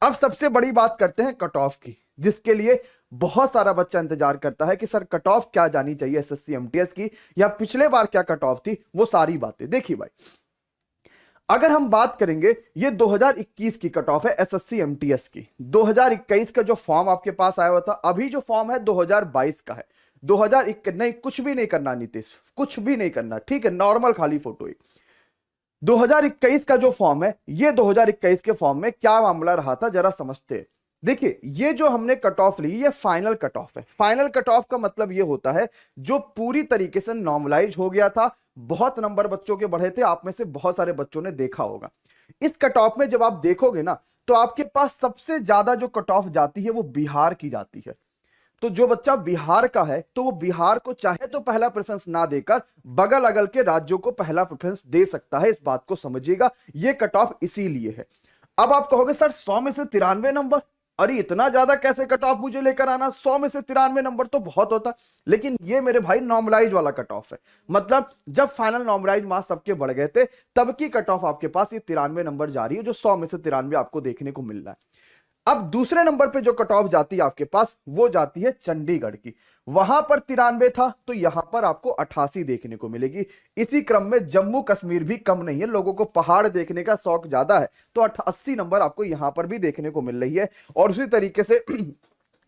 अब सबसे बड़ी बात करते हैं कट ऑफ की, जिसके लिए बहुत सारा बच्चा इंतजार करता है कि सर कट ऑफ क्या जानी चाहिए एसएससी एमटीएस की, या पिछले बार क्या कट ऑफ थी, वो सारी बातें देखिए भाई। अगर हम बात करेंगे, ये 2021 की कट ऑफ है एसएससी एमटीएस की। 2021 का जो फॉर्म आपके पास आया हुआ था, अभी जो फॉर्म है 2022 का है। 2021 नहीं, कुछ भी नहीं करना नीतीश, कुछ भी नहीं करना, ठीक है, नॉर्मल खाली फोटो ही। 2021 का जो फॉर्म है, ये 2021 के फॉर्म में क्या मामला रहा था जरा समझते हैं। देखिए, ये जो हमने कट ऑफ ली, ये फाइनल कट ऑफ है। फाइनल कट ऑफ का मतलब ये होता है जो पूरी तरीके से नॉर्मलाइज हो गया था। बहुत नंबर बच्चों के बढ़े थे, आप में से बहुत सारे बच्चों ने देखा होगा। इस कट ऑफ में जब आप देखोगे ना, तो आपके पास सबसे ज्यादा जो कट ऑफ जाती है वो बिहार की जाती है। तो जो बच्चा बिहार का है, तो वो बिहार को चाहे तो पहला प्रेफरेंस ना देकर बगल अगल के राज्यों को पहला प्रेफरेंस दे सकता है। इस बात को समझिएगा, ये कट ऑफ इसीलिए है। अब आप कहोगे सर 100 में से 93 नंबर, अरे इतना ज्यादा कैसे कट ऑफ मुझे लेकर आना, 100 में से 93 नंबर तो बहुत होता। लेकिन ये मेरे भाई नॉर्मलाइज वाला कट ऑफ है। मतलब जब फाइनल नॉर्मलाइज मार्क्स सबके बढ़ गए थे, तब की कट ऑफ आपके पास ये 93 नंबर जा रही है, जो 100 में से 93 आपको देखने को मिल रहा है। अब दूसरे नंबर पे जो कट ऑफ जाती है आपके पास, वो जाती है चंडीगढ़ की। वहां पर 93 था, तो यहां पर आपको 88 देखने को मिलेगी। इसी क्रम में जम्मू कश्मीर भी कम नहीं है, लोगों को पहाड़ देखने का शौक ज्यादा है, तो 88 नंबर आपको यहां पर भी देखने को मिल रही है। और उसी तरीके से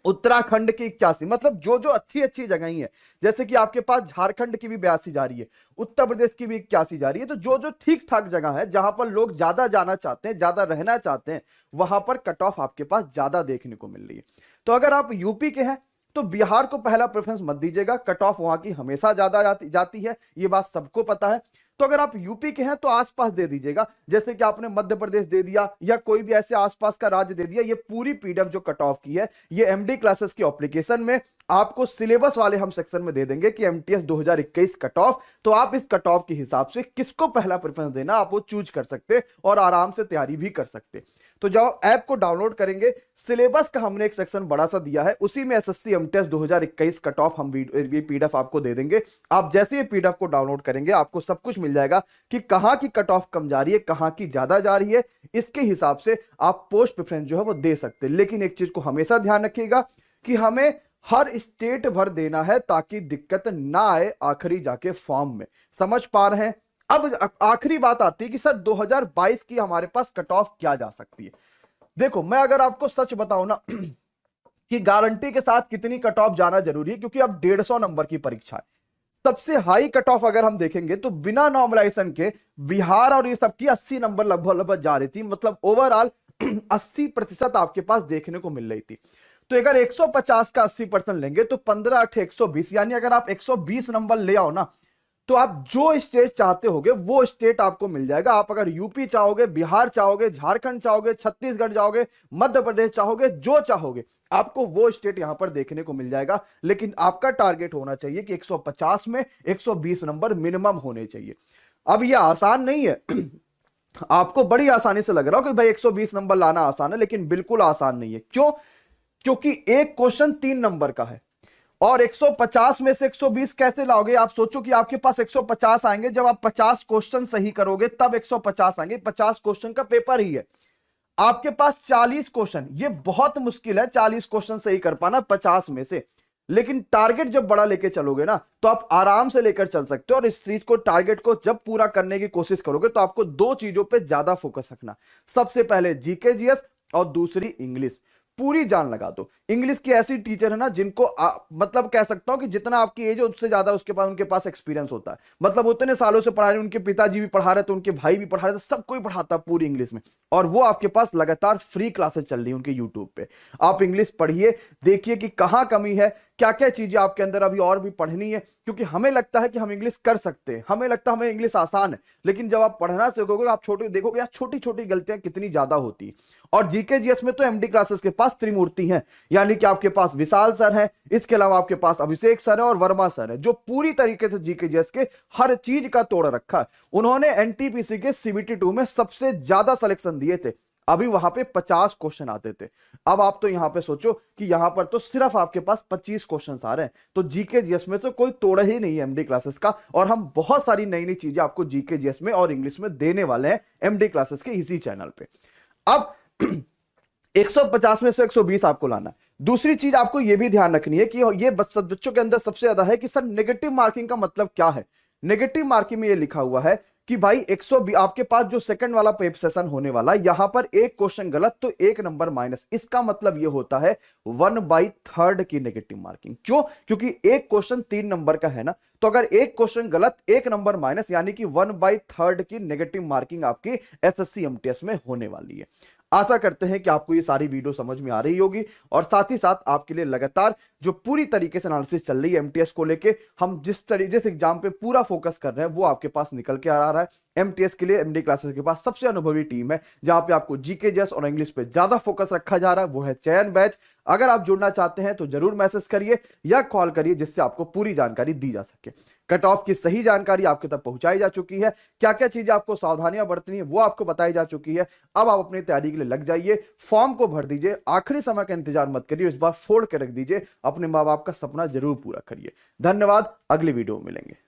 उत्तराखंड की 81, मतलब जो जो अच्छी अच्छी जगह है, जैसे कि आपके पास झारखंड की भी 82 जा रही है, उत्तर प्रदेश की भी 81 जा रही है। तो जो जो ठीक ठाक जगह है, जहां पर लोग ज्यादा जाना चाहते हैं, ज्यादा रहना चाहते हैं, वहां पर कट ऑफ आपके पास ज्यादा देखने को मिल रही है। तो अगर आप यूपी के हैं, तो बिहार को पहला प्रेफरेंस मत दीजिएगा, कट ऑफ वहां की हमेशा ज्यादा जाती है, ये बात सबको पता है। तो अगर आप यूपी के हैं तो आसपास दे दीजिएगा, जैसे कि आपने मध्य प्रदेश दे दिया या कोई भी ऐसे आसपास का राज्य दे दिया। ये पूरी पीडीएफ जो कट ऑफ की है, ये एमडी क्लासेस की एप्लीकेशन में आपको सिलेबस वाले हम सेक्शन में दे देंगे कि एमटीएस 2021 कट ऑफ। तो आप इस कट ऑफ के हिसाब से किसको पहला प्रेफरेंस देना, आप वो चूज कर सकते और आराम से तैयारी भी कर सकते। तो जब ऐप को डाउनलोड करेंगे, सिलेबस का हमने एक सेक्शन बड़ा सा दिया है, उसी में एसएससी एमटीएस 2021 कट ऑफ हम पीडीएफ आपको दे देंगे। आप जैसे ही पीडीएफ को डाउनलोड करेंगे, आपको सब कुछ मिल जाएगा कि कहां की कट ऑफ कम जा रही है, कहां की ज्यादा जा रही है। इसके हिसाब से आप पोस्ट प्रेफरेंस जो है वो दे सकते हैं। लेकिन एक चीज को हमेशा ध्यान रखिएगा कि हमें हर स्टेट भर देना है, ताकि दिक्कत ना आए आखिरी जाके फॉर्म में। समझ पा रहे हैं? अब आखिरी बात आती है कि सर 2022 की हमारे पास कट ऑफ क्या जा सकती है। देखो, मैं अगर आपको सच बताऊं ना कि गारंटी के साथ कितनी कट ऑफ जाना जरूरी है, क्योंकि अब 150 नंबर की परीक्षा है। सबसे हाई कट ऑफ अगर हम देखेंगे तो बिना नॉर्मलाइजेशन के बिहार और ये सबकी 80 नंबर लगभग लगभग जा रही थी। मतलब ओवरऑल 80% आपके पास देखने को मिल रही थी। तो अगर 150 का 80% लेंगे तो 15 8 120, यानी अगर आप 120 नंबर ले आओ ना, तो आप जो स्टेट चाहते होगे वो स्टेट आपको मिल जाएगा। आप अगर यूपी चाहोगे, बिहार चाहोगे, झारखंड चाहोगे, छत्तीसगढ़ चाहोगे, मध्य प्रदेश चाहोगे, जो चाहोगे आपको वो स्टेट यहां पर देखने को मिल जाएगा। लेकिन आपका टारगेट होना चाहिए कि 150 में 120 नंबर मिनिमम होने चाहिए। अब ये आसान नहीं है आपको बड़ी आसानी से लग रहा हो कि भाई 120 नंबर लाना आसान है, लेकिन बिल्कुल आसान नहीं है। क्यों? क्योंकि एक क्वेश्चन 3 नंबर का है, और 150 में से 120 कैसे लाओगे? आप सोचो कि आपके पास 150 आएंगे, जब आप 50 क्वेश्चन सही करोगे तब 150 आएंगे। 50 क्वेश्चन का पेपर ही है, आपके पास 40 क्वेश्चन, ये बहुत मुश्किल है 40 क्वेश्चन सही कर पाना 50 में से। लेकिन टारगेट जब बड़ा लेके चलोगे ना, तो आप आराम से लेकर चल सकते हो। और इस चीज को, टारगेट को जब पूरा करने की कोशिश करोगे, तो आपको 2 चीजों पे ज्यादा फोकस रखना। सबसे पहले जीके जीएस, और दूसरी इंग्लिश। पूरी जान लगा दो। इंग्लिश की ऐसी टीचर है ना जिनको मतलब कह सकता हूं कि जितना आपकी एज है उससे ज्यादा उनके पास एक्सपीरियंस होता है। मतलब उतने सालों से पढ़ा रहे, उनके पिताजी भी पढ़ा रहे थे, उनके भाई भी पढ़ा रहे थे, सब कोई पढ़ाता पूरी इंग्लिश में। और वो आपके पास लगातार फ्री क्लासेस चल रही है उनके यूट्यूब पे। आप इंग्लिश पढ़िए, देखिए कि कहां कमी है, क्या क्या चीजें आपके अंदर अभी और भी पढ़नी है। क्योंकि हमें लगता है कि हम इंग्लिश कर सकते हैं, हमें लगता है हमें इंग्लिश आसान है, लेकिन जब आप पढ़ना सीखोगे, आप छोटे देखोगे यार छोटी छोटी गलतियां कितनी ज्यादा होती है। और जीके जीएस में तो एमडी क्लासेस के पास त्रिमूर्ति हैं, यानी कि आपके पास विशाल सर है, इसके अलावा आपके पास अभिषेक सर है और वर्मा सर है, जो पूरी तरीके से जीके जीएस के हर चीज का तोड़ रखा है। उन्होंने एनटीपीसी के सीबीटी 2 में सबसे ज्यादा सिलेक्शन दिए थे। अभी वहां पे 50 क्वेश्चन आते थे। अब आप तो यहां पे सोचो कि यहां पर तो सिर्फ आपके पास 25 क्वेश्चन आ रहे हैं। तो जीके जीएस में तो कोई तोड़ ही नहीं है एमडी क्लासेस का। और हम बहुत सारी नई नई चीजें आपको जीके जीएस में और इंग्लिश में देने वाले हैं एमडी क्लासेस के इसी चैनल पे। अब 150 में से 120 आपको लाना है। दूसरी चीज आपको यह भी ध्यान रखनी है कि ये बच्चों के अंदर सबसे ज्यादा है कि सर नेगेटिव मार्किंग का मतलब क्या है। नेगेटिव मार्किंग में ये लिखा हुआ है कि भाई 120 आपके पास जो सेकंड वाला पेपर सेशन होने वाला है, यहां पर एक क्वेश्चन गलत तो 1 नंबर माइनस। इसका मतलब ये होता है 1/3 की नेगेटिव मार्किंग। क्यों? क्योंकि एक क्वेश्चन 3 नंबर का है ना, तो अगर एक क्वेश्चन गलत 1 नंबर माइनस, यानी कि 1/3 की नेगेटिव मार्किंग आपकी एसएससी एमटीएस में होने वाली है। आशा करते हैं कि आपको ये सारी वीडियो समझ में आ रही होगी, और साथ ही साथ आपके लिए लगातार जो पूरी तरीके से एनालिसिस चल रही है एमटीएस को लेके, हम जिस एग्जाम पे पूरा फोकस कर रहे हैं वो आपके पास निकल के आ रहा है। एमटीएस के लिए एमडी क्लासेस के पास सबसे अनुभवी टीम है, जहां पे आपको जीके जेएस और इंग्लिश पे ज्यादा फोकस रखा जा रहा है, वो है चयन बैच। अगर आप जुड़ना चाहते हैं तो जरूर मैसेज करिए या कॉल करिए, जिससे आपको पूरी जानकारी दी जा सके। कट ऑफ की सही जानकारी आपके तक पहुंचाई जा चुकी है, क्या क्या चीजें आपको सावधानियां बरतनी है वो आपको बताई जा चुकी है। अब आप अपनी तैयारी के लिए लग जाइए, फॉर्म को भर दीजिए, आखिरी समय का इंतजार मत करिए, इस बार फोड़ के रख दीजिए, अपने माँ बाप का सपना जरूर पूरा करिए। धन्यवाद, अगली वीडियो में मिलेंगे।